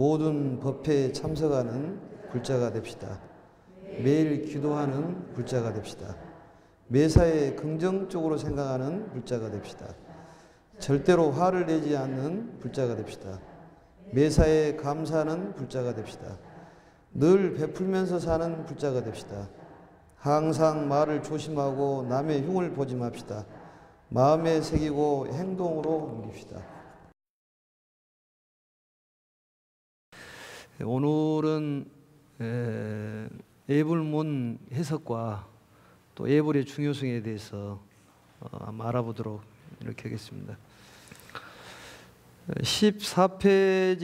모든 법회에 참석하는 불자가 됩시다. 매일 기도하는 불자가 됩시다. 매사에 긍정적으로 생각하는 불자가 됩시다. 절대로 화를 내지 않는 불자가 됩시다. 매사에 감사하는 불자가 됩시다. 늘 베풀면서 사는 불자가 됩시다. 항상 말을 조심하고 남의 흉을 보지 맙시다. 마음에 새기고 행동으로 옮깁시다. 오늘은 예불문 해석과 또 예불의 중요성에 대해서 알아보도록 이렇게 하겠습니다. 14페이지,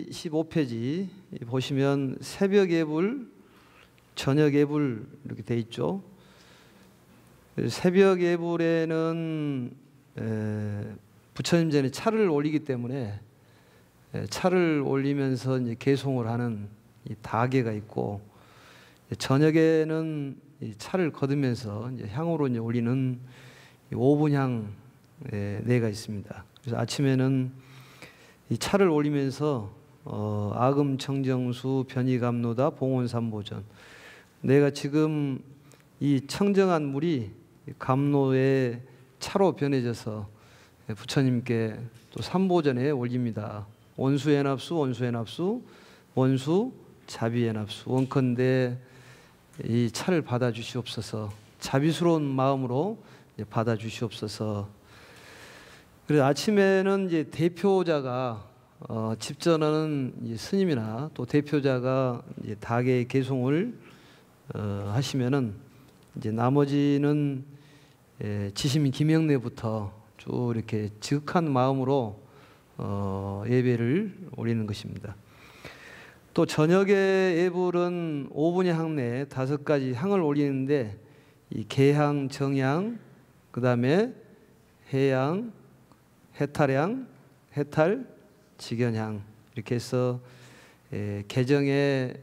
15페이지 보시면 새벽 예불, 저녁 예불 이렇게 돼 있죠. 새벽 예불에는 부처님 전에 차를 올리기 때문에 차를 올리면서 이제 개송을 하는 이 다계가 있고, 저녁에는 이 차를 거두면서 이제 향으로 이제 올리는 이 오분향 네가 있습니다. 그래서 아침에는 이 차를 올리면서 아금 청정수 변이감노다 봉온삼보전, 내가 지금 이 청정한 물이 감노의 차로 변해져서 부처님께 또 삼보전에 올립니다. 원수해납수, 원수해납수, 원수 자비해납수. 원컨대 이 차를 받아 주시옵소서. 자비스러운 마음으로 받아 주시옵소서. 그래서 아침에는 이제 대표자가 집전하는 이제 스님이나 또 대표자가 이제 다계의 개송을 하시면은 이제 나머지는 지심 김영래부터 쭉 이렇게 지극한 마음으로 예배를 올리는 것입니다. 또 저녁에 예불은 5분의 향내 5가지 향을 올리는데, 이 개향, 정향, 그 다음에 해향, 해탈향, 해탈, 직연향, 이렇게 해서 개정의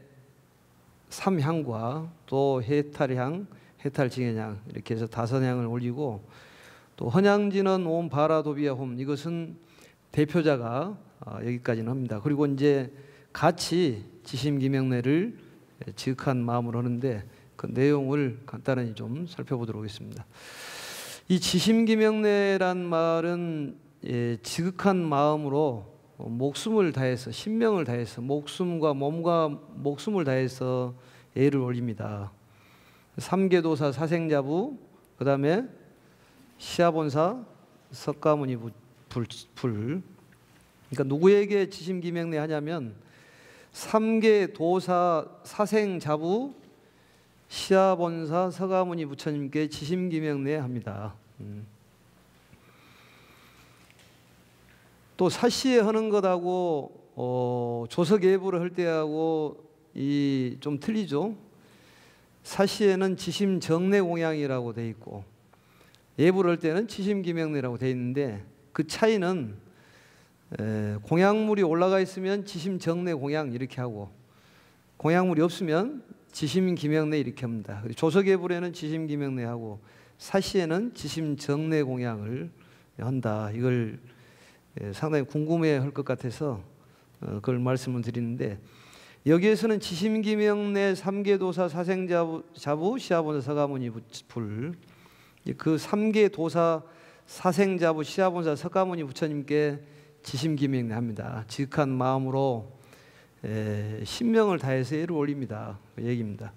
3향과 또 해탈향, 해탈, 직연향 이렇게 해서 5향을 올리고, 또 헌향지는 옴 바라도비아 홈, 이것은 대표자가 여기까지는 합니다. 그리고 이제 같이 지심기명례를 지극한 마음으로 하는데, 그 내용을 간단히 좀 살펴보도록 하겠습니다. 이 지심기명례란 말은 지극한 마음으로 목숨을 다해서, 신명을 다해서, 목숨과 몸과 목숨을 다해서 예를 올립니다. 삼계도사 사생자부, 그 다음에 시아본사 석가모니 불. 그러니까 누구에게 지심기명례 하냐면 삼계도사 사생자부 시아본사 석가모니 부처님께 지심기명례 합니다. 또 사시에 하는 것하고 조석예불을 할 때하고 좀 틀리죠. 사시에는 지심정례공양이라고 돼 있고, 예불할 때는 지심기명례라고 돼 있는데, 그 차이는 공양물이 올라가 있으면 지심정례공양 이렇게 하고, 공양물이 없으면 지심기명례 이렇게 합니다. 조석예불에는 지심기명례하고 사시에는 지심정례공양을 한다. 이걸 상당히 궁금해 할 것 같아서 그걸 말씀을 드리는데, 여기에서는 지심기명례 삼계도사 사생자부 시아본사 석가모니 불, 그 삼계도사 사생자부 시아본사 석가모니 부처님께 지심기명례 합니다. 지극한 마음으로 신명을 다해서 예를 올립니다. 그 얘기입니다.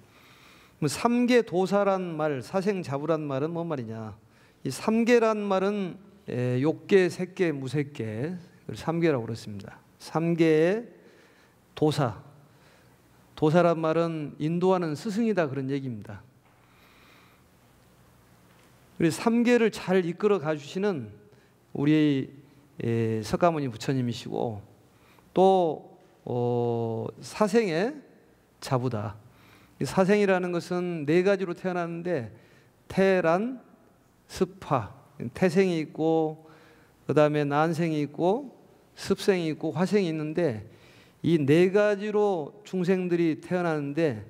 삼계도사란 말, 사생자부란 말은 뭔 말이냐? 이 삼계란 말은 욕계, 색계, 무색계, 삼계라고 그랬습니다. 삼계의 도사, 도사란 말은 인도하는 스승이다, 그런 얘기입니다. 그래서 삼계를 잘 이끌어 가주시는 우리 석가모니 부처님이시고, 또 사생의 자부다. 사생이라는 것은 4가지로 태어났는데, 태란, 습화, 태생이 있고, 그 다음에 난생이 있고, 습생이 있고, 화생이 있는데, 이 4가지로 중생들이 태어나는데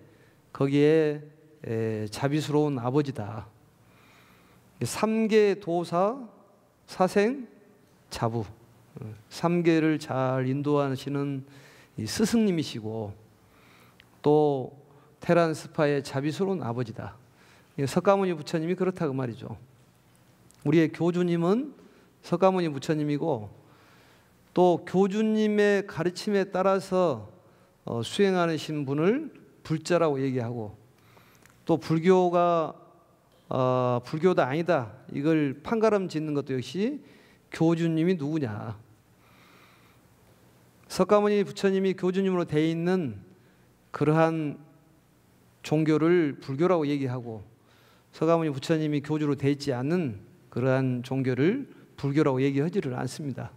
거기에 자비스러운 아버지다. 3계 도사, 사생, 자부, 3계를 잘 인도하시는 이 스승님이시고 또 테란스파의 자비스러운 아버지다. 석가모니 부처님이 그렇다고 말이죠. 우리의 교주님은 석가모니 부처님이고 또 교주님의 가르침에 따라서 수행하신 분을 불자라고 얘기하고 또 불교가 불교다 아니다 이걸 판가름 짓는 것도 역시 교주님이 누구냐. 석가모니 부처님이 교주님으로 돼 있는 그러한 종교를 불교라고 얘기하고 석가모니 부처님이 교주로 돼 있지 않은 그러한 종교를 불교라고 얘기하지를 않습니다.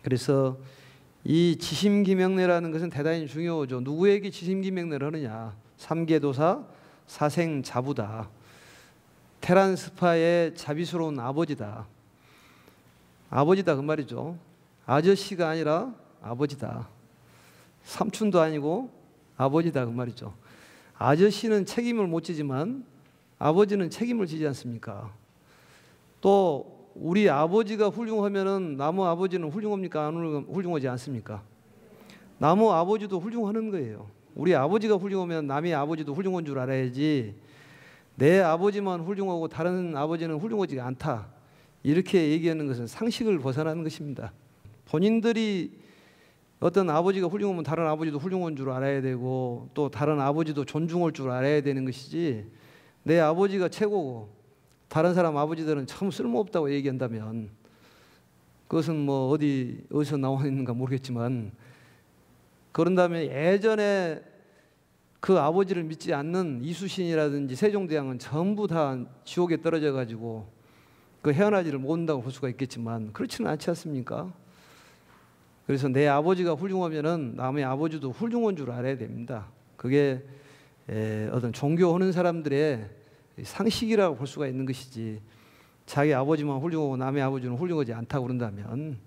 그래서 이 지심기명례라는 것은 대단히 중요하죠. 누구에게 지심기명례를 하느냐. 삼계도사 사생자부다. 테란스파의 자비스러운 아버지다. 아버지다 그 말이죠. 아저씨가 아니라 아버지다. 삼촌도 아니고 아버지다 그 말이죠. 아저씨는 책임을 못 지지만 아버지는 책임을 지지 않습니까? 또 우리 아버지가 훌륭하면은 나무 아버지는 훌륭합니까? 안 훌륭하지 않습니까? 나무 아버지도 훌륭하는 거예요. 우리 아버지가 훌륭하면 남의 아버지도 훌륭한 줄 알아야지 내 아버지만 훌륭하고 다른 아버지는 훌륭하지 않다. 이렇게 얘기하는 것은 상식을 벗어나는 것입니다. 본인들이 어떤 아버지가 훌륭하면 다른 아버지도 훌륭한 줄 알아야 되고 또 다른 아버지도 존중할 줄 알아야 되는 것이지 내 아버지가 최고고 다른 사람 아버지들은 참 쓸모없다고 얘기한다면 그것은 뭐 어디서 나와 있는가 모르겠지만 그런다면 예전에 그 아버지를 믿지 않는 이수신이라든지 세종대왕은 전부 다 지옥에 떨어져 가지고 그 헤어나지를 못한다고 볼 수가 있겠지만 그렇지는 않지 않습니까? 그래서 내 아버지가 훌륭하면은 남의 아버지도 훌륭한 줄 알아야 됩니다. 그게 어떤 종교하는 사람들의 상식이라고 볼 수가 있는 것이지 자기 아버지만 훌륭하고 남의 아버지는 훌륭하지 않다고 그런다면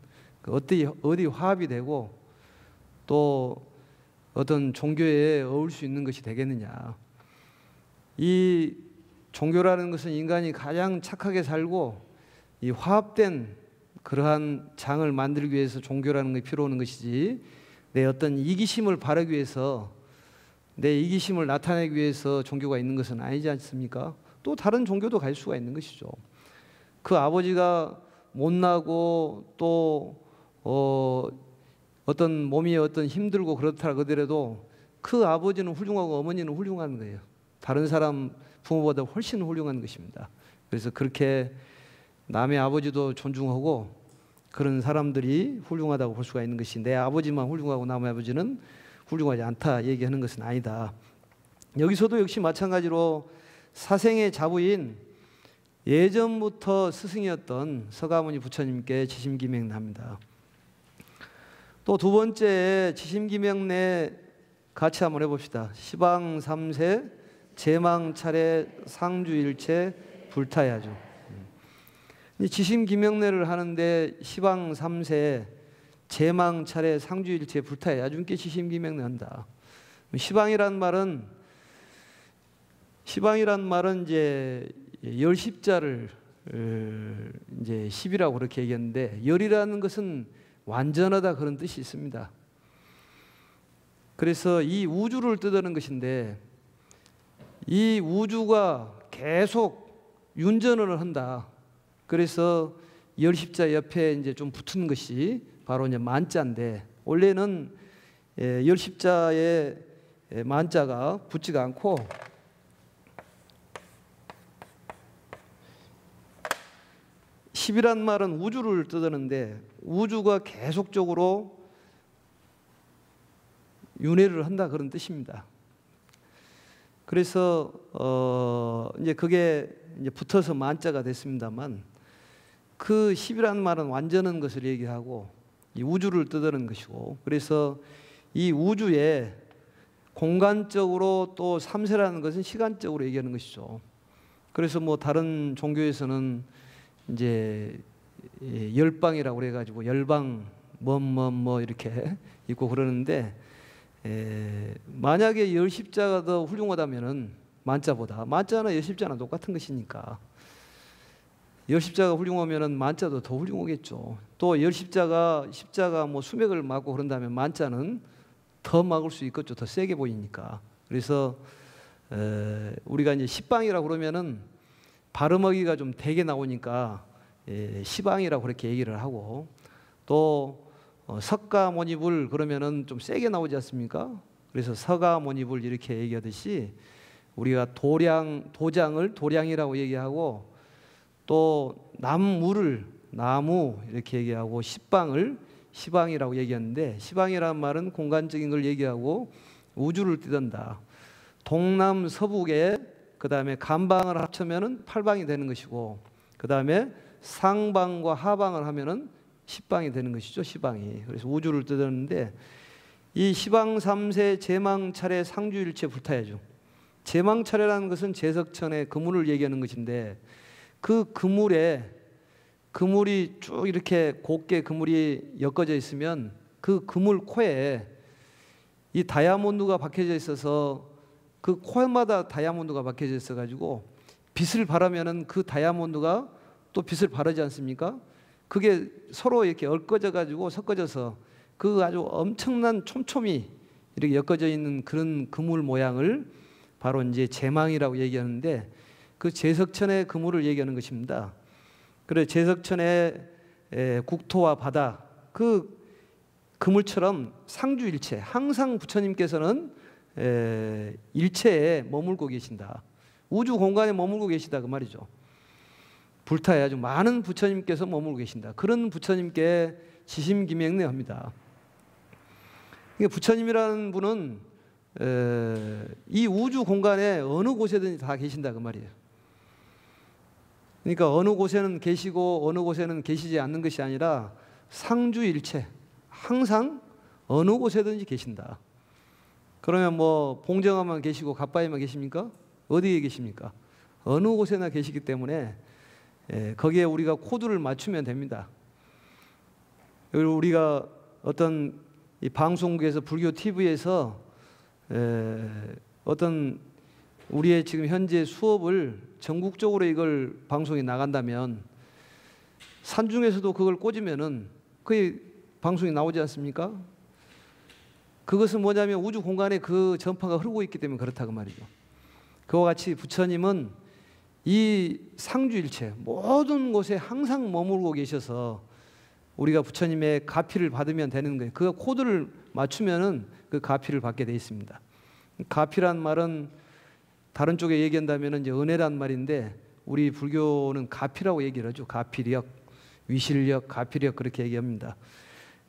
어디 화합이 되고 또 어떤 종교에 어울 수 있는 것이 되겠느냐. 이 종교라는 것은 인간이 가장 착하게 살고 이 화합된 그러한 장을 만들기 위해서 종교라는 게 필요한 것이지 내 어떤 이기심을 바르기 위해서 내 이기심을 나타내기 위해서 종교가 있는 것은 아니지 않습니까? 또 다른 종교도 갈 수가 있는 것이죠. 그 아버지가 못나고 또 어떤 몸이 어떤 힘들고 그렇다 그러더라도 그 아버지는 훌륭하고 어머니는 훌륭한 거예요. 다른 사람 부모보다 훨씬 훌륭한 것입니다. 그래서 그렇게 남의 아버지도 존중하고 그런 사람들이 훌륭하다고 볼 수가 있는 것이 내 아버지만 훌륭하고 남의 아버지는 훌륭하지 않다 얘기하는 것은 아니다. 여기서도 역시 마찬가지로 사생의 자부인 예전부터 스승이었던 석가모니 부처님께 지심기명례합니다. 또 두 번째 지심기명례 같이 한번 해봅시다. 시방 3세 제망차례 상주일체 불타야죠. 지심기명례를 하는데 시방 3세 제망차례 상주일체 불타야 야중께 지심기명례 한다. 시방이란 말은 이제 열십자를 이제 십이라고 그렇게 얘기했는데 열이라는 것은 완전하다 그런 뜻이 있습니다. 그래서 이 우주를 뜻하는 것인데 이 우주가 계속 윤전을 한다. 그래서 열십자 옆에 이제 좀 붙은 것이 바로 이제 만자인데 원래는 열십자에 만자가 붙지가 않고 십이란 말은 우주를 뜻하는데 우주가 계속적으로 윤회를 한다 그런 뜻입니다. 그래서 이제 그게 이제 붙어서 만자가 됐습니다만 그 십이란 말은 완전한 것을 얘기하고 이 우주를 뜻하는 것이고 그래서 이 우주에 공간적으로 또 삼세라는 것은 시간적으로 얘기하는 것이죠. 그래서 뭐 다른 종교에서는 이제 열방이라고 그래가지고 열방 뭐 이렇게 있고 그러는데 만약에 열십자가 더 훌륭하다면은 만자보다 만자나 열십자나 똑같은 것이니까 열십자가 훌륭하면은 만자도 더 훌륭하겠죠. 또 열십자가 십자가 뭐 수맥을 맞고 그런다면 만자는 더 막을 수 있겠죠. 더 세게 보이니까. 그래서 우리가 이제 시방이라고 그러면은 발음하기가 좀 되게 나오니까 시방이라고 그렇게 얘기를 하고, 또 석가모니불 그러면은 좀 세게 나오지 않습니까? 그래서 서가모니불 이렇게 얘기하듯이 우리가 도장을 도량이라고 얘기하고, 또 나무를 나무 이렇게 얘기하고, 시방을 시방이라고 얘기하는데, 시방이라는 말은 공간적인 걸 얘기하고 우주를 뜻한다. 동남 서북에 그 다음에 간방을 합치면은 팔방이 되는 것이고, 그 다음에 상방과 하방을 하면은 시방이 되는 것이죠. 시방이. 그래서 우주를 뜻하는데, 이 시방 삼세 제망차례 상주일체 불타야죠. 제망차례라는 것은 제석천의 그물을 얘기하는 것인데, 그 그물이 쭉 이렇게 곱게 그물이 엮어져 있으면 그 그물 코에 이 다이아몬드가 박혀져 있어서, 그 코마다 다이아몬드가 박혀져 있어 가지고 빛을 발하면은 그 다이아몬드가 또 빛을 발하지 않습니까? 그게 서로 이렇게 얽어져 가지고 섞어져서 그 아주 엄청난 촘촘히 이렇게 엮어져 있는 그런 그물 모양을 바로 이제 제망이라고 얘기하는데, 그 제석천의 그물을 얘기하는 것입니다. 그래, 제석천의 국토와 바다, 그 그물처럼 상주일체, 항상 부처님께서는 일체에 머물고 계신다. 우주 공간에 머물고 계시다 그 말이죠. 불타에 아주 많은 부처님께서 머물고 계신다. 그런 부처님께 지심기명례합니다. 부처님이라는 분은 이 우주 공간에 어느 곳에든지 다 계신다 그 말이에요. 그러니까 어느 곳에는 계시고 어느 곳에는 계시지 않는 것이 아니라 상주일체, 항상 어느 곳에든지 계신다. 그러면 뭐 봉정하만 계시고 갓바위만 계십니까? 어디에 계십니까? 어느 곳에나 계시기 때문에 거기에 우리가 코드를 맞추면 됩니다. 그리고 우리가 어떤 이 방송국에서, 불교 TV에서 어떤 우리의 지금 현재 수업을 전국적으로 이걸 방송이 나간다면, 산중에서도 그걸 꽂으면은 그게 방송이 나오지 않습니까? 그것은 뭐냐면 우주 공간에 그 전파가 흐르고 있기 때문에 그렇다 그 말이죠. 그와 같이 부처님은 이 상주일체 모든 곳에 항상 머물고 계셔서 우리가 부처님의 가피를 받으면 되는 거예요. 그 코드를 맞추면은 그 가피를 받게 돼 있습니다. 가피란 말은 다른 쪽에 얘기한다면 이제 은혜란 말인데, 우리 불교는 가피라고 얘기를 하죠. 가피력, 위실력, 가피력 그렇게 얘기합니다.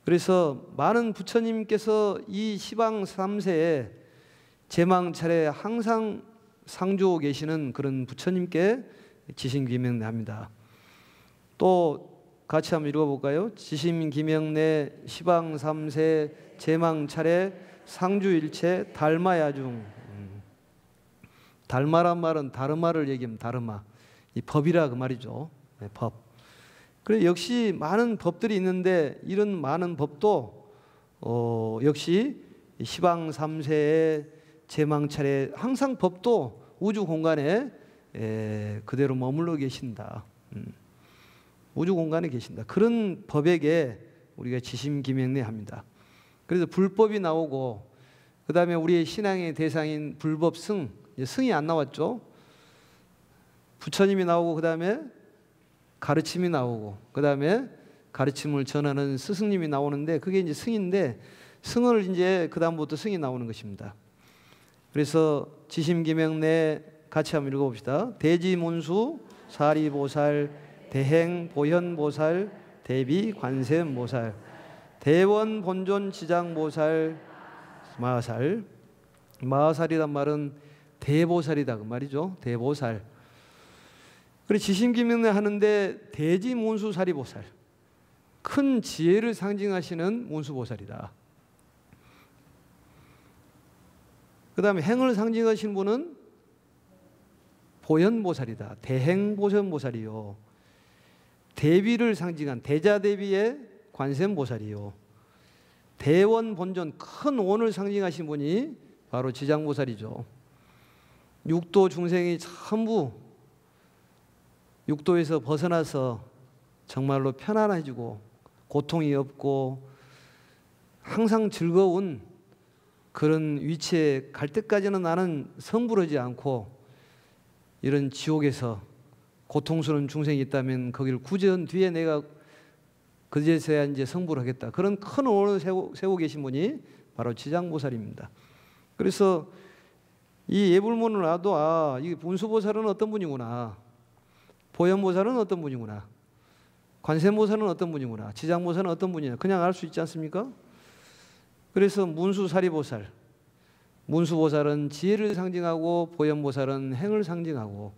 그래서 많은 부처님께서 이 시방 3세에 제망차례 항상 상주하고 계시는 그런 부처님께 지심기명례합니다. 또 같이 한번 읽어볼까요? 지심기명례 시방 3세 제망차례 상주일체 달마야중. 달마란 말은 다르마를 얘기합니다. 다르마. 이 법이라 그 말이죠. 네, 법. 그래, 역시 많은 법들이 있는데, 이런 많은 법도 역시 시방 3세의 제망차례 항상 법도 우주 공간에 그대로 머물러 계신다. 우주 공간에 계신다. 그런 법에게 우리가 지심기명례합니다. 그래서 불법이 나오고, 그 다음에 우리의 신앙의 대상인 불법승, 승이 안 나왔죠. 부처님이 나오고, 그 다음에 가르침이 나오고, 그 다음에 가르침을 전하는 스승님이 나오는데, 그게 이제 승인데, 승을 이제 그 다음부터 승이 나오는 것입니다. 그래서 지심기명례 같이 한번 읽어봅시다. 대지문수 사리보살, 대행보현보살, 대비관세음보살, 대원본존지장보살, 마하살. 마하살이란 말은 대보살이다 그 말이죠. 대보살. 그래, 지심기명례 하는데 대지문수사리보살, 큰 지혜를 상징하시는 문수보살이다. 그 다음에 행을 상징하시는 분은 보현보살이다. 대행보현보살이요. 대비를 상징한 대자대비의 관세음보살이요. 대원본존, 큰 원을 상징하신 분이 바로 지장보살이죠. 육도 중생이 전부 육도에서 벗어나서 정말로 편안해지고 고통이 없고 항상 즐거운 그런 위치에 갈 때까지는 나는 성불하지 않고 이런 지옥에서 고통스러운 중생이 있다면 거기를 구제한 뒤에 내가 그제서야 이제 성불하겠다. 그런 큰 오를 세우고 계신 분이 바로 지장보살입니다. 그래서 이 예불문을 놔도 이 문수보살은 어떤 분이구나, 보현보살은 어떤 분이구나, 관세음보살은 어떤 분이구나, 지장보살은 어떤 분이냐 그냥 알 수 있지 않습니까? 그래서 문수사리보살, 문수보살은 지혜를 상징하고 보현보살은 행을 상징하고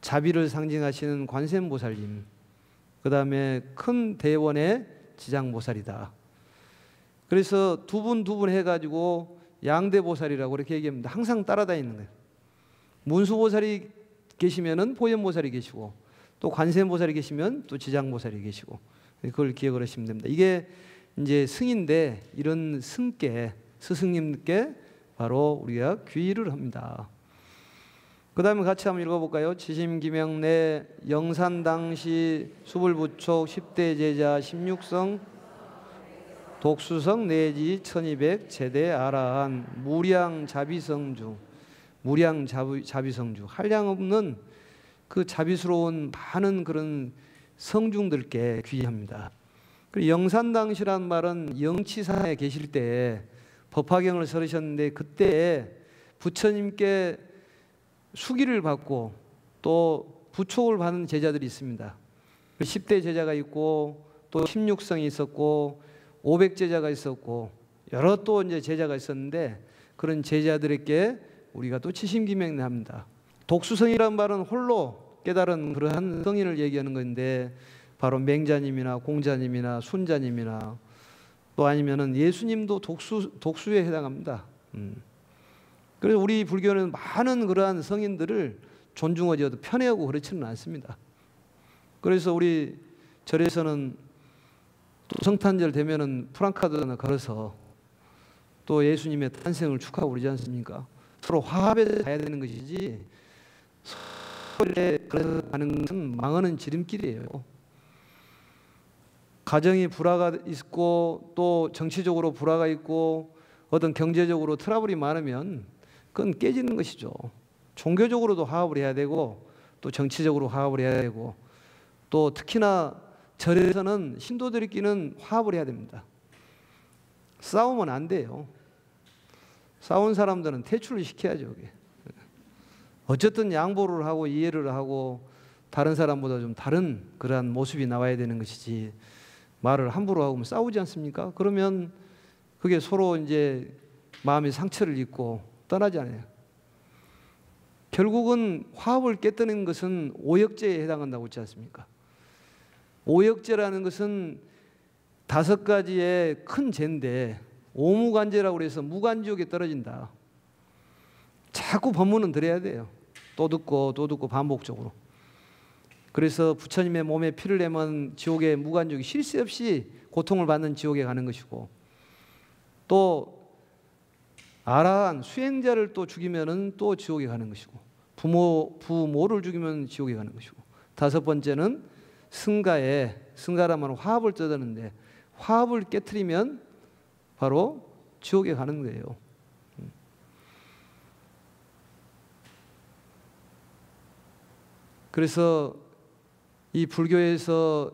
자비를 상징하시는 관세음보살님, 그 다음에 큰 대원의 지장보살이다. 그래서 두 분 해가지고 양대보살이라고 이렇게 얘기합니다. 항상 따라다니는 거예요. 문수보살이 계시면은 보현보살이 계시고 또 관세음보살이 계시면 또 지장보살이 계시고 그걸 기억을 하시면 됩니다. 이게 이제 승인데 이런 승께 스승님께 바로 우리가 귀의를 합니다. 그 다음에 같이 한번 읽어볼까요? 지심기명내 영산당시 수불부촉 10대 제자 16성 독수성 내지 1200 제대 아라한 무량자비성주, 무량자비성주, 한량없는 그 자비스러운 많은 그런 성중들께 귀의합니다. 그리고 영산당시란 말은 영치사에 계실 때 법화경을 설으셨는데 그때 부처님께 수기를 받고 또 부촉을 받는 제자들이 있습니다. 10대 제자가 있고 또 16성이 있었고 500제자가 있었고 여러 또 이제 제자가 있었는데 그런 제자들에게 우리가 또 치심기명례 합니다. 독수성이란 말은 홀로 깨달은 그러한 성인을 얘기하는 건데 바로 맹자님이나 공자님이나 순자님이나 또 아니면은 예수님도 독수에 해당합니다. 그래서 우리 불교는 많은 그러한 성인들을 존중하지 편애하고 그렇지는 않습니다. 그래서 우리 절에서는 또 성탄절 되면은 프랑카드 하나 걸어서 또 예수님의 탄생을 축하하고 그러지 않습니까? 서로 화합에 가야 되는 것이지 서로에 그래서 가는 것은 망하는 지름길이에요. 가정이 불화가 있고 또 정치적으로 불화가 있고 어떤 경제적으로 트러블이 많으면 그건 깨지는 것이죠. 종교적으로도 화합을 해야 되고 또 정치적으로 화합을 해야 되고 또 특히나 절에서는 신도들끼리는 화합을 해야 됩니다. 싸우면 안 돼요. 싸운 사람들은 퇴출을 시켜야죠. 어쨌든 양보를 하고 이해를 하고 다른 사람보다 좀 다른 그러한 모습이 나와야 되는 것이지 말을 함부로 하고 싸우지 않습니까? 그러면 그게 서로 이제 마음의 상처를 입고 떠나지 않아요. 결국은 화합을 깨뜨리는 것은 오역죄에 해당한다고 했지 않습니까? 오역죄라는 것은 5가지의 큰 죄인데 오무간죄라고 해서 무간지옥에 떨어진다. 자꾸 법문은 들어야 돼요. 또 듣고 반복적으로. 그래서 부처님의 몸에 피를 내면 지옥의 무간지옥이 쉴 새 없이 고통을 받는 지옥에 가는 것이고 또 아라한 수행자를 또 죽이면은 또 지옥에 가는 것이고 부모를 죽이면 지옥에 가는 것이고 5번째는 승가라면 화합을 떠드는데 화합을 깨트리면 바로 지옥에 가는 거예요. 그래서 이 불교에서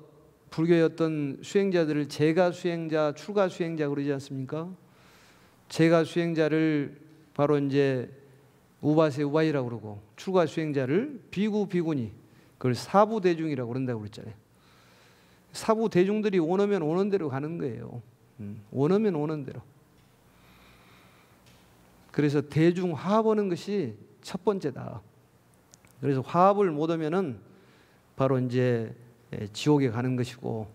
불교의 어떤 수행자들을 제가 수행자, 출가 수행자 그러지 않습니까? 제가 수행자를 바로 이제 우바세 우바이라고 그러고 출가 수행자를 비구 비구니 그걸 사부 대중이라고 그런다고 그랬잖아요. 사부 대중들이 원하면 오는 대로 가는 거예요. 원하면 오는 대로. 그래서 대중 화합하는 것이 첫 번째다. 그래서 화합을 못하면은 바로 이제 지옥에 가는 것이고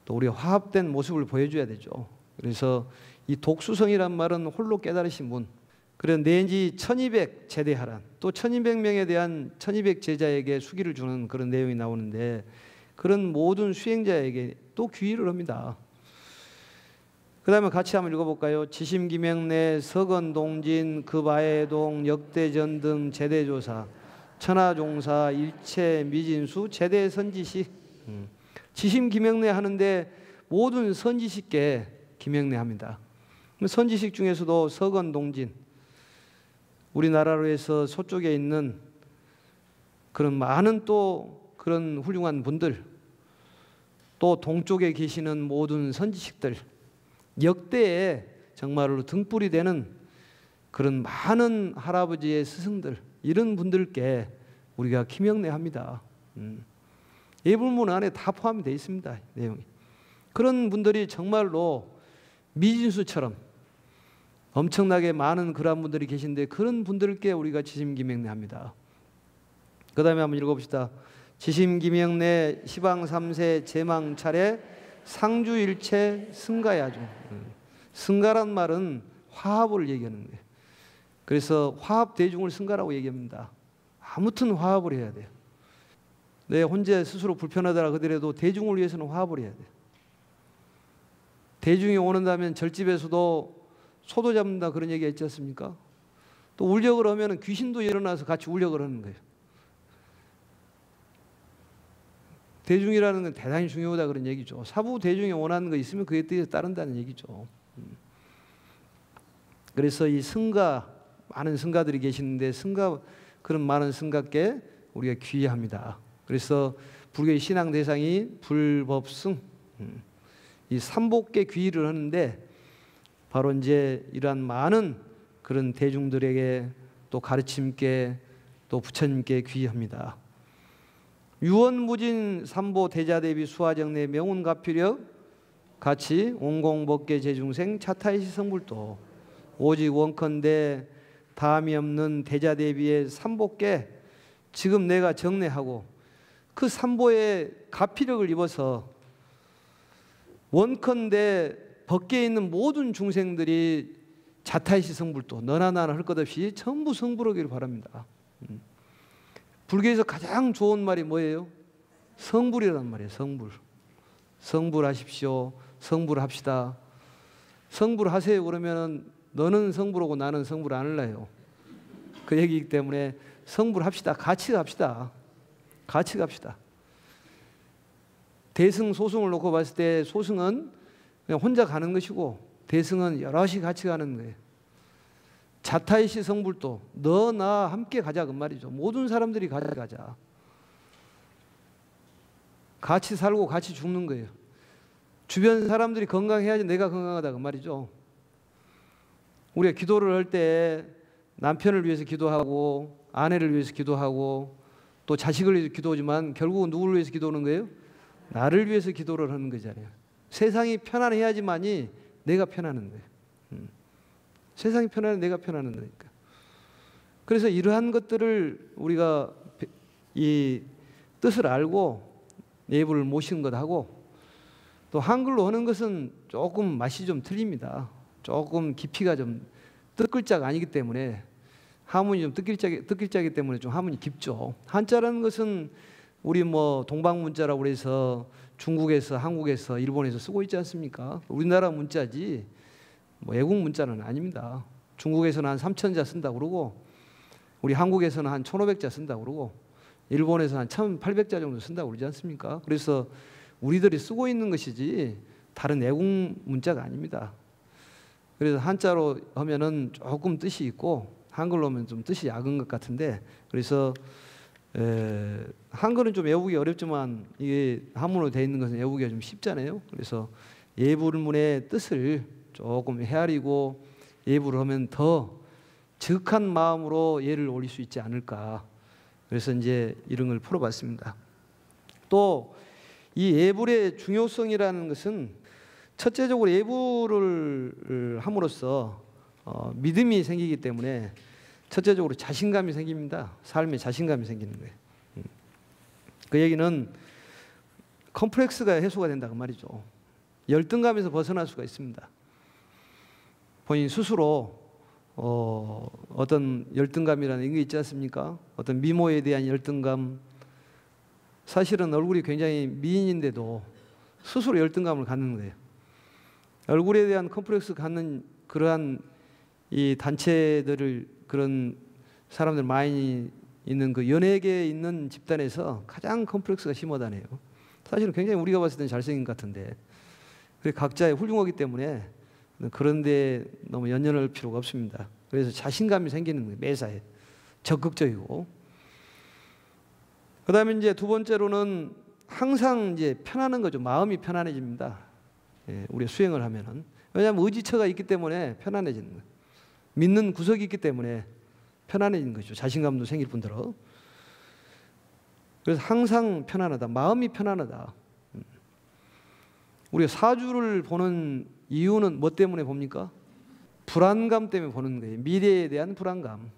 또 우리가 화합된 모습을 보여줘야 되죠. 그래서 이 독수성이란 말은 홀로 깨달으신 분. 그래서 내지 1200 제대하란 또 1200명에 대한 1200 제자에게 수기를 주는 그런 내용이 나오는데 그런 모든 수행자에게 또 귀의를 합니다. 그 다음에 같이 한번 읽어볼까요? 지심기명내 서건동진 급아해동 역대전 등 제대조사 천하종사 일체 미진수 제대선지식 지심기명내 하는데 모든 선지식께 기명내 합니다. 선지식 중에서도 서건동진, 우리나라로 해서 서쪽에 있는 그런 많은 또 그런 훌륭한 분들, 또 동쪽에 계시는 모든 선지식들, 역대에 정말로 등불이 되는 그런 많은 할아버지의 스승들, 이런 분들께 우리가 김영례합니다. 예불문 안에 다 포함이 되어 있습니다. 내용이. 그런 분들이 정말로 미진수처럼 엄청나게 많은 그런 분들이 계신데 그런 분들께 우리가 지심김영례합니다. 그 다음에 한번 읽어봅시다. 지심김영례 시방 3세 제망 차례 상주일체 승가야주. 승가란 말은 화합을 얘기하는 거예요. 그래서 화합 대중을 승가라고 얘기합니다. 아무튼 화합을 해야 돼요. 내 혼자 스스로 불편하더라 그더라도 대중을 위해서는 화합을 해야 돼요. 대중이 오는다면 절집에서도 소도 잡는다 그런 얘기가 있지 않습니까? 또 울력을 하면 귀신도 일어나서 같이 울력을 하는 거예요. 대중이라는 건 대단히 중요하다 그런 얘기죠. 사부 대중이 원하는 거 있으면 그에 뜻에 따른다는 얘기죠. 그래서 이 승가, 많은 승가들이 계시는데 승가, 그런 많은 승가께 우리가 귀의합니다. 그래서 불교의 신앙 대상이 불법승, 이 삼복께 귀의를 하는데 바로 이제 이러한 많은 그런 대중들에게 또 가르침께 또 부처님께 귀의합니다. 유언무진 삼보 대자대비 수화정내 명운가피력 같이 온공법계 제중생 차타이시 성불도 오직 원컨대 다함이 없는 대자대비의 삼보께 지금 내가 정례하고 그 삼보의 가피력을 입어서 원컨대 법계에 있는 모든 중생들이 자타이시 성불도 너나 나나 할 것 없이 전부 성불하기를 바랍니다. 불교에서 가장 좋은 말이 뭐예요? 성불이란 말이에요. 성불. 성불하십시오. 성불합시다. 성불하세요 그러면은 너는 성불하고 나는 성불 안 할래요. 그 얘기이기 때문에 성불합시다. 같이 갑시다. 같이 갑시다. 대승 소승을 놓고 봤을 때 소승은 그냥 혼자 가는 것이고 대승은 여럿이 같이 가는 거예요. 자타이시 성불도 너 나 함께 가자 그 말이죠. 모든 사람들이 같이 가자. 같이 살고 같이 죽는 거예요. 주변 사람들이 건강해야지 내가 건강하다 그 말이죠. 우리가 기도를 할 때 남편을 위해서 기도하고 아내를 위해서 기도하고 또 자식을 위해서 기도하지만 결국은 누구를 위해서 기도하는 거예요? 나를 위해서 기도를 하는 거잖아요. 세상이 편안해야지만이 내가 편안한 거예요. 세상이 편안해 내가 편안한 거니까. 그래서 이러한 것들을 우리가 이 뜻을 알고 예불을 모시는 것하고 또 한글로 하는 것은 조금 맛이 좀 틀립니다. 조금 깊이가 좀 뜻글자가 아니기 때문에 하문이 좀 뜻글자이기 때문에 좀 하문이 깊죠. 한자라는 것은 우리 뭐 동방문자라고 해서 중국에서 한국에서 일본에서 쓰고 있지 않습니까? 우리나라 문자지 뭐 외국 문자는 아닙니다. 중국에서는 한 3,000자 쓴다고 그러고 우리 한국에서는 한 1,500자 쓴다고 그러고 일본에서 한 1,800자 정도 쓴다고 그러지 않습니까? 그래서 우리들이 쓰고 있는 것이지 다른 외국 문자가 아닙니다. 그래서 한자로 하면은 조금 뜻이 있고 한글로 하면 좀 뜻이 약은 것 같은데 그래서 한글은 좀 외우기 어렵지만 이게 한문으로 되어 있는 것은 외우기가 좀 쉽잖아요. 그래서 예불문의 뜻을 조금 헤아리고 예불을 하면 더 적한 마음으로 예를 올릴 수 있지 않을까. 그래서 이제 이런 걸 풀어봤습니다. 또 이 예불의 중요성이라는 것은 첫째적으로 예불을 함으로써 믿음이 생기기 때문에 첫째적으로 자신감이 생깁니다. 삶에 자신감이 생기는 거예요. 그 얘기는 컴플렉스가 해소가 된다고 말이죠. 열등감에서 벗어날 수가 있습니다. 본인 스스로 어떤 열등감이라는 게 있지 않습니까? 어떤 미모에 대한 열등감. 사실은 얼굴이 굉장히 미인인데도 스스로 열등감을 갖는 거예요. 얼굴에 대한 컴플렉스 갖는 그러한 이 단체들을 그런 사람들 많이 있는 그 연예계에 있는 집단에서 가장 컴플렉스가 심하다네요. 사실은 굉장히 우리가 봤을 때는 잘생긴 것 같은데 그래 각자의 훌륭하기 때문에 그런데 너무 연연할 필요가 없습니다. 그래서 자신감이 생기는 거예요. 매사에 적극적이고. 그다음에 이제 두 번째로는 항상 이제 편안한 거죠. 마음이 편안해집니다. 예, 우리 수행을 하면은. 왜냐하면 의지처가 있기 때문에 편안해지는 거예요. 믿는 구석이 있기 때문에 편안해지는 거죠. 자신감도 생길 뿐더러. 그래서 항상 편안하다. 마음이 편안하다. 우리가 사주를 보는 이유는 뭐 때문에 봅니까? 불안감 때문에 보는 거예요. 미래에 대한 불안감.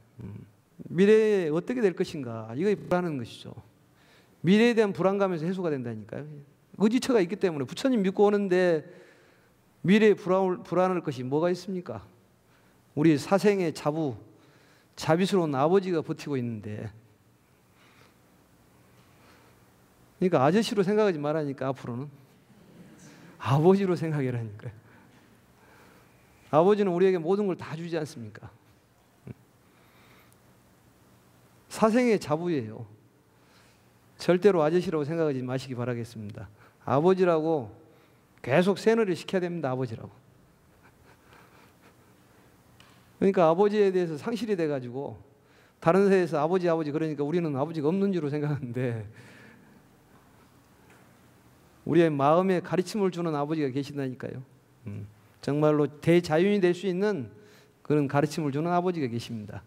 미래에 어떻게 될 것인가. 이거 불안한 것이죠. 미래에 대한 불안감에서 해소가 된다니까요. 의지처가 있기 때문에 부처님 믿고 오는데 미래에 불안할 것이 뭐가 있습니까? 우리 사생의 자비스러운 아버지가 버티고 있는데, 그러니까 아저씨로 생각하지 말라니까 앞으로는 아버지로 생각해라니까요. 아버지는 우리에게 모든 걸 다 주지 않습니까? 사생의 자부예요. 절대로 아저씨라고 생각하지 마시기 바라겠습니다. 아버지라고 계속 세뇌를 시켜야 됩니다. 아버지라고. 그러니까 아버지에 대해서 상실이 돼가지고 다른 세에서 아버지 그러니까 우리는 아버지가 없는 줄로 생각하는데 우리의 마음에 가르침을 주는 아버지가 계신다니까요. 정말로 대자윤이 될 수 있는 그런 가르침을 주는 아버지가 계십니다.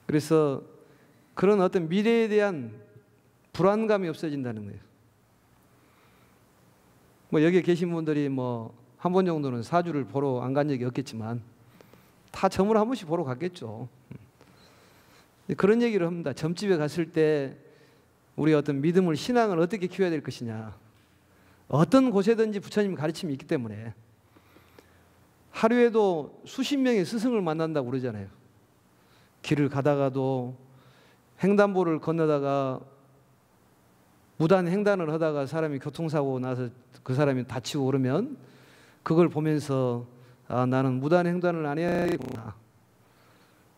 그래서 그런 어떤 미래에 대한 불안감이 없어진다는 거예요. 뭐 여기 계신 분들이 뭐 한 번 정도는 사주를 보러 안 간 적이 없겠지만 다 점을 한 번씩 보러 갔겠죠. 그런 얘기를 합니다. 점집에 갔을 때 우리 어떤 믿음을, 신앙을 어떻게 키워야 될 것이냐. 어떤 곳에든지 부처님 가르침이 있기 때문에 하루에도 수십 명의 스승을 만난다고 그러잖아요. 길을 가다가도 횡단보를 건너다가 무단 횡단을 하다가 사람이 교통사고 나서 그 사람이 다치고 그러면 그걸 보면서 아, 나는 무단 횡단을 안 해야겠구나.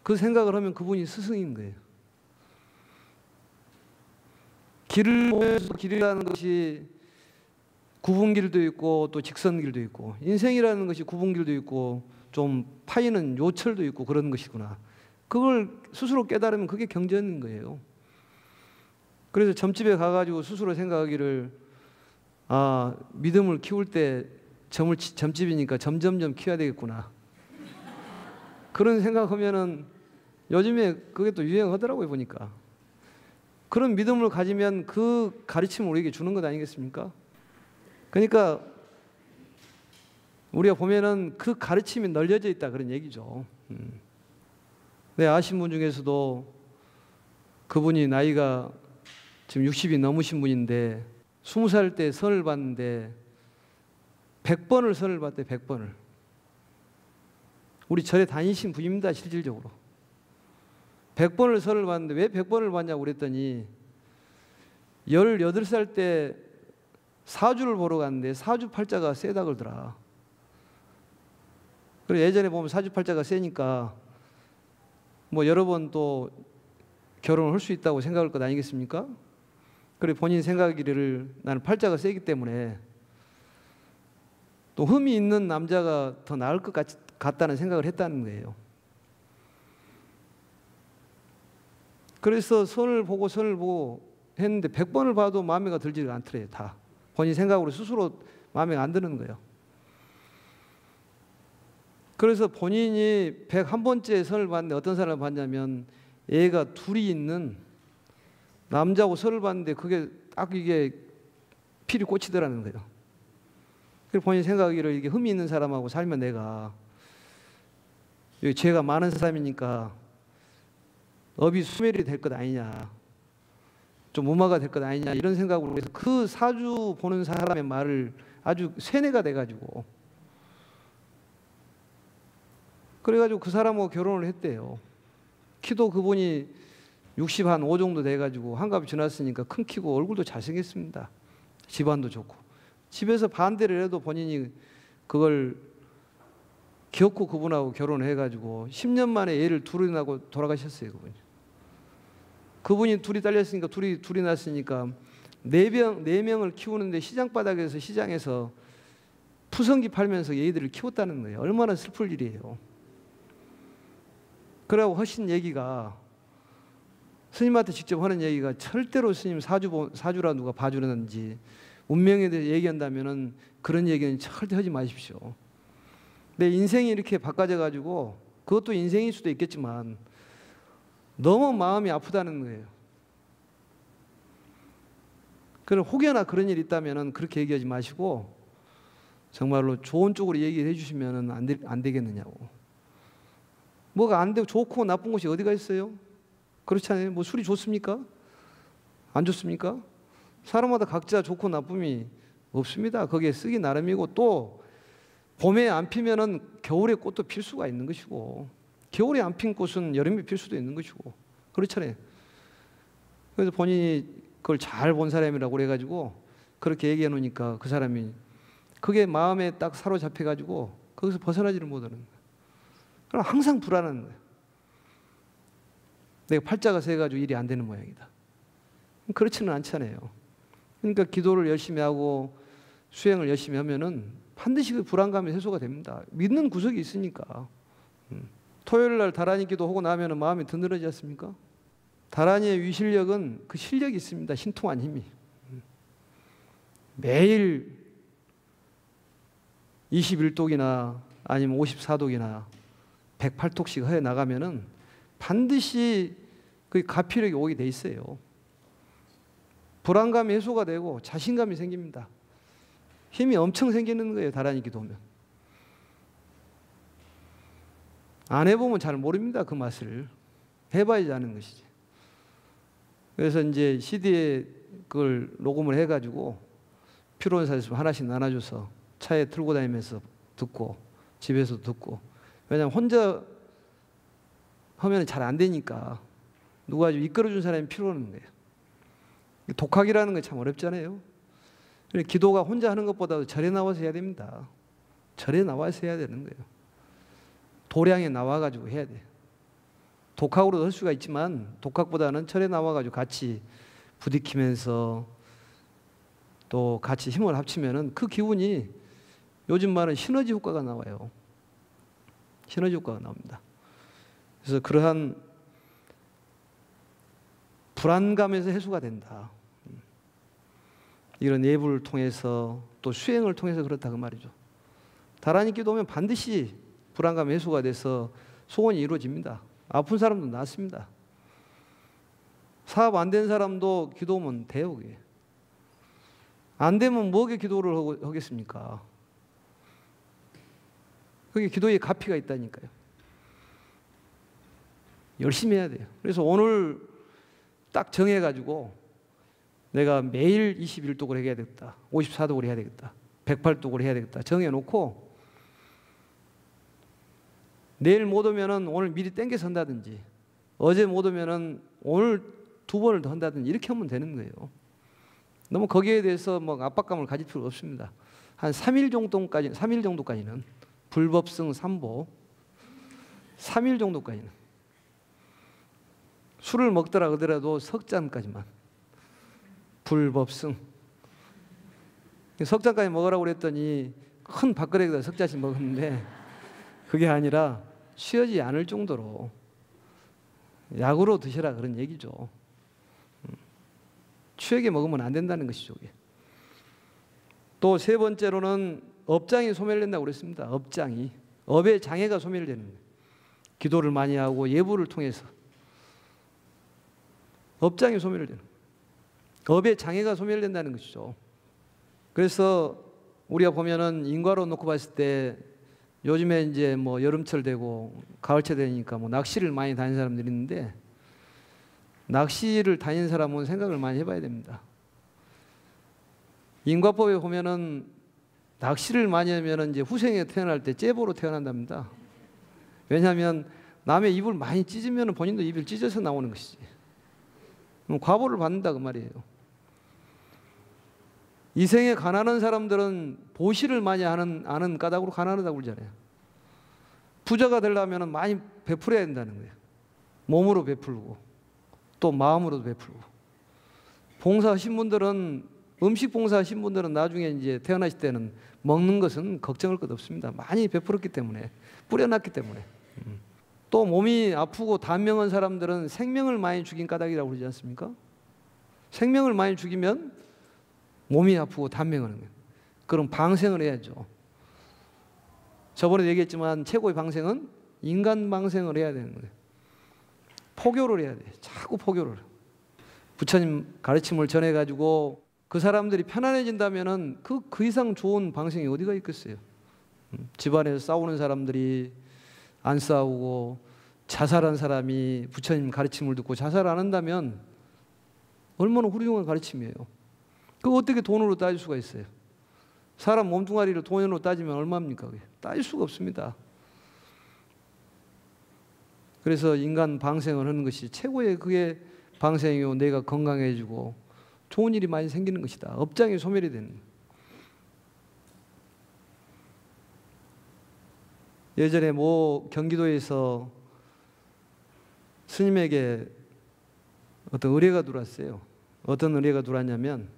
그 생각을 하면 그분이 스승인 거예요. 길을 보면서 길이라는 것이 구분길도 있고 또 직선길도 있고 인생이라는 것이 구분길도 있고 좀 파이는 요철도 있고 그런 것이구나. 그걸 스스로 깨달으면 그게 경전인 거예요. 그래서 점집에 가가지고 스스로 생각하기를 아, 믿음을 키울 때 점집이니까 점점점 키워야 되겠구나. 그런 생각하면은 요즘에 그게 또 유행하더라고요, 보니까. 그런 믿음을 가지면 그 가르침을 우리에게 주는 것 아니겠습니까? 그러니까 우리가 보면은 그 가르침이 널려져 있다 그런 얘기죠. 네, 아신 분 중에서도 그분이 나이가 지금 60이 넘으신 분인데 20살 때 선을 봤는데 100번을 선을 봤대. 100번을. 우리 절에 다니신 분입니다. 실질적으로. 100번을 선을 봤는데 왜 100번을 봤냐고 그랬더니 18살 때 사주를 보러 갔는데 사주팔자가 세다 그러더라. 그리고 예전에 보면 사주팔자가 세니까 뭐 여러 번 또 결혼을 할 수 있다고 생각할 것 아니겠습니까? 그리고 본인 생각이를 나는 팔자가 세기 때문에 또 흠이 있는 남자가 더 나을 것 같다는 생각을 했다는 거예요. 그래서 선을 보고 했는데 100번을 봐도 마음에 들지가 않더래요. 다. 본인 생각으로 스스로 마음에 안 드는 거예요. 그래서 본인이 101번째 선을 봤는데 어떤 사람을 봤냐면 애가 둘이 있는 남자하고 선을 봤는데 그게 딱 이게 필이 꽂히더라는 거예요. 그래서 본인 생각하기를 이게 흠이 있는 사람하고 살면 내가 여기 죄가 많은 사람이니까 업이 수멸이 될 것 아니냐, 좀 무마가 될 것 아니냐 이런 생각으로 해서 그 사주 보는 사람의 말을 아주 세뇌가 돼가지고 그래가지고 그 사람하고 결혼을 했대요. 키도 그분이 60한5 정도 돼가지고 한갑이 지났으니까 큰 키고 얼굴도 잘생겼습니다. 집안도 좋고. 집에서 반대를 해도 본인이 그걸 기어코 그분하고 결혼을 해가지고 10년 만에 애를 둘이 낳고 돌아가셨어요. 그분이 둘이 딸렸으니까 둘이 낳았으니까 네 명을 키우는데 시장바닥에서 시장에서 푸성기 팔면서 얘들을 키웠다는 거예요. 얼마나 슬플 일이에요. 그러고 하신 얘기가, 스님한테 직접 하는 얘기가 절대로 스님 사주라 누가 봐주는지 운명에 대해서 얘기한다면은 그런 얘기는 절대 하지 마십시오. 내 인생이 이렇게 바꿔져 가지고, 그것도 인생일 수도 있겠지만 너무 마음이 아프다는 거예요. 그럼 혹여나 그런 일이 있다면은 그렇게 얘기하지 마시고 정말로 좋은 쪽으로 얘기를 해주시면은 안 되겠느냐고. 뭐가 안 되고 좋고 나쁜 것이 어디가 있어요? 그렇지 않아요? 뭐 술이 좋습니까? 안 좋습니까? 사람마다 각자 좋고 나쁨이 없습니다. 거기에 쓰기 나름이고, 또 봄에 안 피면은 겨울에 꽃도 필 수가 있는 것이고, 겨울에 안 핀 꽃은 여름에 필 수도 있는 것이고, 그렇잖아요. 그래서 본인이 그걸 잘 본 사람이라고 그래가지고 그렇게 얘기해 놓으니까 그 사람이 그게 마음에 딱 사로잡혀가지고 거기서 벗어나지를 못하는 거예요. 그럼 항상 불안한 거예요. 내가 팔자가 세가지고 일이 안 되는 모양이다. 그렇지는 않잖아요. 그러니까 기도를 열심히 하고 수행을 열심히 하면은 반드시 그 불안감이 해소가 됩니다. 믿는 구석이 있으니까. 토요일 날 다라니 기도하고 나면은 마음이 든든하지 않습니까? 다라니의 위실력은 그 실력이 있습니다. 신통한 힘이. 매일 21독이나 아니면 54독이나 108독씩 해 나가면은 반드시 그 가피력이 오게 돼 있어요. 불안감이 해소가 되고 자신감이 생깁니다. 힘이 엄청 생기는 거예요. 다라니 기도하면. 안 해보면 잘 모릅니다. 그 맛을. 해봐야지 아는 것이지. 그래서 이제 CD에 그걸 녹음을 해가지고 필요한 사람 있으면 하나씩 나눠줘서 차에 들고 다니면서 듣고 집에서 듣고. 왜냐하면 혼자 하면 잘 안 되니까 누가 좀 이끌어준 사람이 필요한 거예요. 독학이라는 게 참 어렵잖아요. 기도가 혼자 하는 것보다 절에 나와서 해야 됩니다. 절에 나와서 해야 되는 거예요. 도량에 나와가지고 해야 돼요. 독학으로도 할 수가 있지만 독학보다는 절에 나와가지고 같이 부딪히면서 또 같이 힘을 합치면은 그 기운이, 요즘 말은 시너지 효과가 나와요. 시너지 효과가 나옵니다. 그래서 그러한 불안감에서 해소가 된다. 이런 예불을 통해서 또 수행을 통해서 그렇다 그 말이죠. 다라니 기도하면 반드시 불안감 해소가 돼서 소원이 이루어집니다. 아픈 사람도 낫습니다. 사업 안 된 사람도 기도하면 돼요. 그게. 안 되면 뭐게 기도를 하겠습니까? 그게 기도의 가피가 있다니까요. 열심히 해야 돼요. 그래서 오늘 딱 정해가지고 내가 매일 21독을 해야 되겠다. 54독을 해야 되겠다. 108독을 해야 되겠다. 정해놓고 내일 못 오면은 오늘 미리 땡겨서 한다든지, 어제 못 오면은 오늘 2번을 더 한다든지 이렇게 하면 되는 거예요. 너무 거기에 대해서 뭐 압박감을 가질 필요 없습니다. 한 3일 정도까지는 불법성 3보 3일 정도까지는 술을 먹더라 그러더라도 석 잔까지만 불법성. 석 잔까지 먹으라고 그랬더니 큰 밥그릇에다 석 잔씩 먹었는데 그게 아니라 취하지 않을 정도로 약으로 드시라 그런 얘기죠. 취하게 먹으면 안 된다는 것이죠. 또 세 번째로는 업장이 소멸된다고 그랬습니다. 업장이. 업의 장애가 소멸되는 거예요. 기도를 많이 하고 예불을 통해서 업장이 소멸되는 거예요. 업의 장애가 소멸된다는 것이죠. 그래서 우리가 보면은 인과로 놓고 봤을 때 요즘에 이제 뭐 여름철 되고 가을철 되니까 뭐 낚시를 많이 다니는 사람들이 있는데, 낚시를 다니는 사람은 생각을 많이 해봐야 됩니다. 인과법에 보면은 낚시를 많이 하면은 이제 후생에 태어날 때 째보로 태어난답니다. 왜냐하면 남의 입을 많이 찢으면 본인도 입을 찢어서 나오는 것이지. 그럼 과보를 받는다 그 말이에요. 이 생에 가난한 사람들은 보시를 많이 아는 까닭으로 가난하다고 그러잖아요. 부자가 되려면 많이 베풀어야 된다는 거예요. 몸으로 베풀고 또 마음으로도 베풀고. 봉사하신 분들은 음식 봉사하신 분들은 나중에 이제 태어나실 때는 먹는 것은 걱정할 것 없습니다. 많이 베풀었기 때문에, 뿌려놨기 때문에. 또 몸이 아프고 단명한 사람들은 생명을 많이 죽인 까닭이라고 그러지 않습니까? 생명을 많이 죽이면 몸이 아프고 단명하는 거예요. 그럼 방생을 해야죠. 저번에 얘기했지만 최고의 방생은 인간 방생을 해야 되는 거예요. 포교를 해야 돼요. 자꾸 포교를. 부처님 가르침을 전해가지고 그 사람들이 편안해진다면은 그 이상 좋은 방생이 어디가 있겠어요? 집안에서 싸우는 사람들이 안 싸우고 자살한 사람이 부처님 가르침을 듣고 자살 안 한다면 얼마나 훌륭한 가르침이에요. 그거 어떻게 돈으로 따질 수가 있어요? 사람 몸뚱아리를 돈으로 따지면 얼마입니까? 따질 수가 없습니다. 그래서 인간 방생을 하는 것이 최고의 그게 방생이요. 내가 건강해지고 좋은 일이 많이 생기는 것이다. 업장이 소멸이 되는 거예요. 예전에 모 경기도에서 스님에게 어떤 의뢰가 들어왔어요. 어떤 의뢰가 들어왔냐면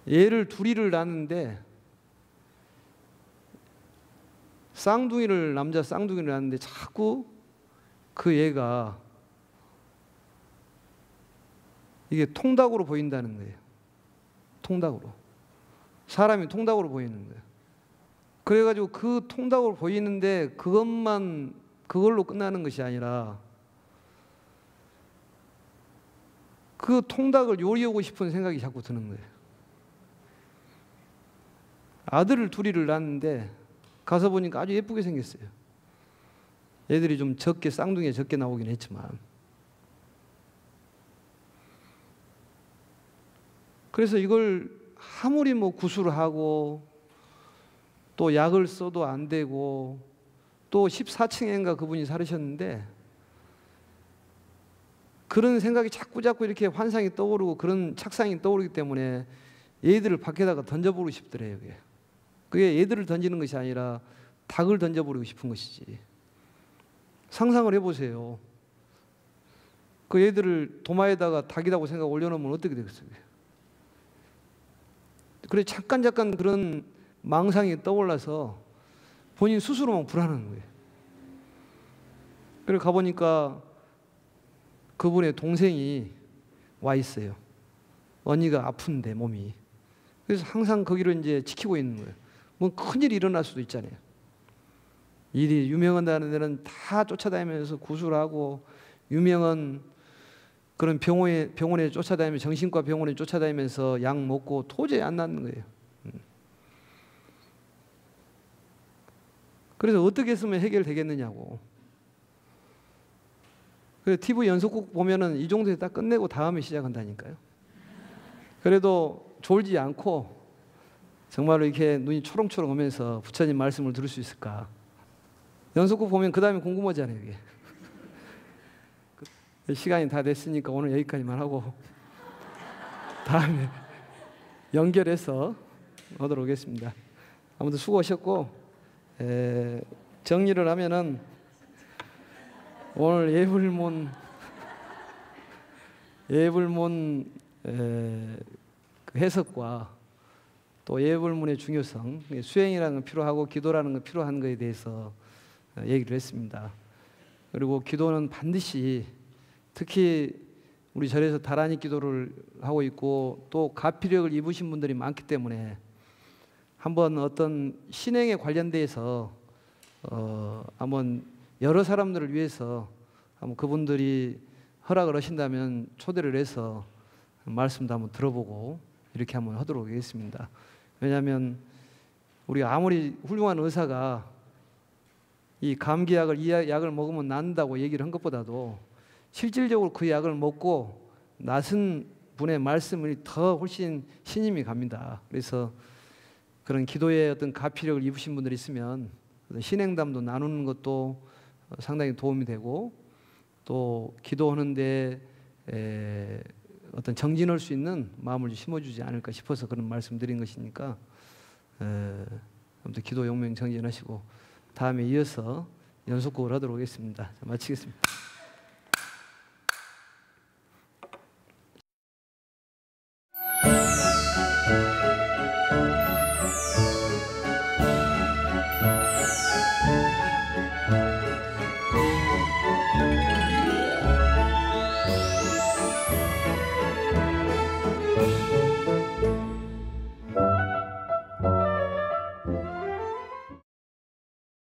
애를 둘이를 낳았는데 남자 쌍둥이를 낳았는데 자꾸 그 애가 이게 통닭으로 보인다는 거예요. 통닭으로. 사람이 통닭으로 보이는 거예요. 그래가지고 그 통닭으로 보이는데 그걸로 끝나는 것이 아니라 그 통닭을 요리하고 싶은 생각이 자꾸 드는 거예요. 아들을 둘이를 낳았는데 가서 보니까 아주 예쁘게 생겼어요. 애들이 좀 쌍둥이에 적게 나오긴 했지만. 그래서 이걸 아무리 뭐 구술을 하고 또 약을 써도 안 되고 또 14층인가 그분이 살으셨는데 그런 생각이 자꾸 이렇게 환상이 떠오르고 그런 착상이 떠오르기 때문에 얘들을 밖에다가 던져버리고 싶더래요. 그게 얘들을 던지는 것이 아니라 닭을 던져버리고 싶은 것이지. 상상을 해보세요. 그 얘들을 도마에다가 닭이라고 생각 올려놓으면 어떻게 되겠어요? 그래 잠깐 그런 망상이 떠올라서 본인 스스로만 불안한 거예요. 그래 가보니까 그분의 동생이 와 있어요. 언니가 아픈데 몸이. 그래서 항상 거기를 이제 지키고 있는 거예요. 뭐 큰일이 일어날 수도 있잖아요. 일이 유명한다는 데는 다 쫓아다니면서 구술하고 유명한 그런 병원에 쫓아다니면서 정신과 병원에 쫓아다니면서 약 먹고 도저히 안 낫는 거예요. 그래서 어떻게 했으면 해결되겠느냐고. 그래서 TV 연속곡 보면은 이 정도에 딱 끝내고 다음에 시작한다니까요. 그래도 졸지 않고 정말로 이렇게 눈이 초롱초롱 오면서 부처님 말씀을 들을 수 있을까. 연속곡 보면 그 다음에 궁금하잖아요. 이게. 시간이 다 됐으니까 오늘 여기까지만 하고 다음에 연결해서 하도록 하겠습니다. 아무튼 수고하셨고 정리를 하면은 오늘 예불문 해석과 또 예불문의 중요성, 수행이라는 건 필요하고 기도라는 건 필요한 것에 대해서 얘기를 했습니다. 그리고 기도는 반드시 특히 우리 절에서 다라니 기도를 하고 있고 또 가피력을 입으신 분들이 많기 때문에 한번 어떤 신행에 관련돼서 한번 여러 사람들을 위해서 한번 그분들이 허락을 하신다면 초대를 해서 말씀도 한번 들어보고 이렇게 한번 하도록 하겠습니다. 왜냐하면 우리가 아무리 훌륭한 의사가 이 감기약을 이 약을 먹으면 낫는다고 얘기를 한 것보다도 실질적으로 그 약을 먹고 낫은 분의 말씀이 더 훨씬 신임이 갑니다. 그래서 그런 기도에 어떤 가피력을 입으신 분들이 있으면 신행담도 나누는 것도 상당히 도움이 되고 또 기도하는데 어떤 정진할 수 있는 마음을 심어주지 않을까 싶어서 그런 말씀드린 것이니까 아무튼 기도 용맹 정진하시고 다음에 이어서 연속곡을 하도록 하겠습니다. 마치겠습니다.